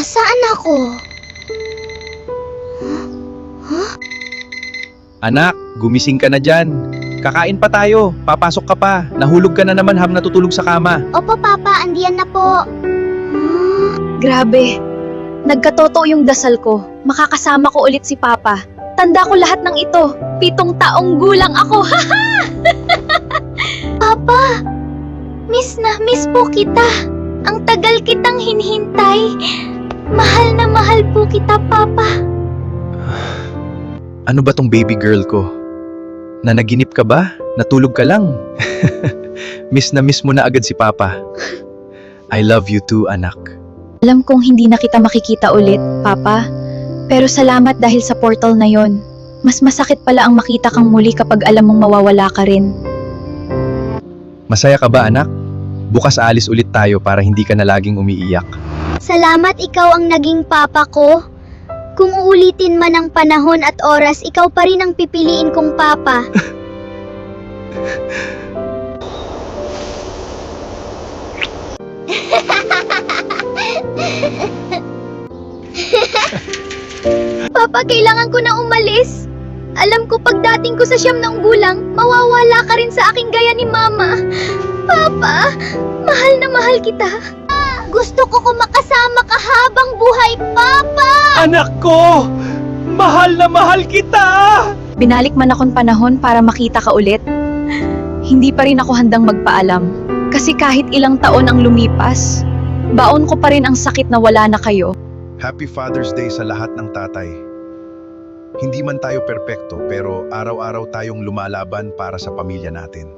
Nasaan ako? Anak, gumising ka na dyan. Kakain pa tayo. Papasok ka pa. Nahulog ka na naman habang natutulog sa kama. Opo, Papa. Andiyan na po. Grabe. Nagkatotoo yung dasal ko. Makakasama ko ulit si Papa. Tanda ko lahat ng ito. 7 taong gulang ako. Papa! Miss na miss po kita. Ang tagal kitang hinihintay. Mahal na mahal po kita, Papa. Ano ba tong baby girl ko? Nanaginip ka ba? Natulog ka lang? Miss na miss mo na agad si Papa. I love you too, anak. Alam kong hindi na kita makikita ulit, Papa. Pero salamat dahil sa portal na yon. Mas masakit pala ang makita kang muli kapag alam mong mawawala ka rin. Masaya ka ba, anak? Bukas alis ulit tayo para hindi ka na laging umiiyak. Salamat, ikaw ang naging papa ko. Kung uulitin man ang panahon at oras, ikaw pa rin ang pipiliin kong papa. Papa, kailangan ko na umalis. Alam ko pag dating ko sa 9 na gulang, mawawala ka rin sa aking gaya ni Mama. Papa, mahal na mahal kita. Gusto ko makasama ka habang buhay, Papa! Anak ko! Mahal na mahal kita! Binalik man akong panahon para makita ka ulit. Hindi pa rin ako handang magpaalam. Kasi kahit ilang taon ang lumipas, baon ko pa rin ang sakit na wala na kayo. Happy Father's Day sa lahat ng tatay. Hindi man tayo perpekto pero araw-araw tayong lumalaban para sa pamilya natin.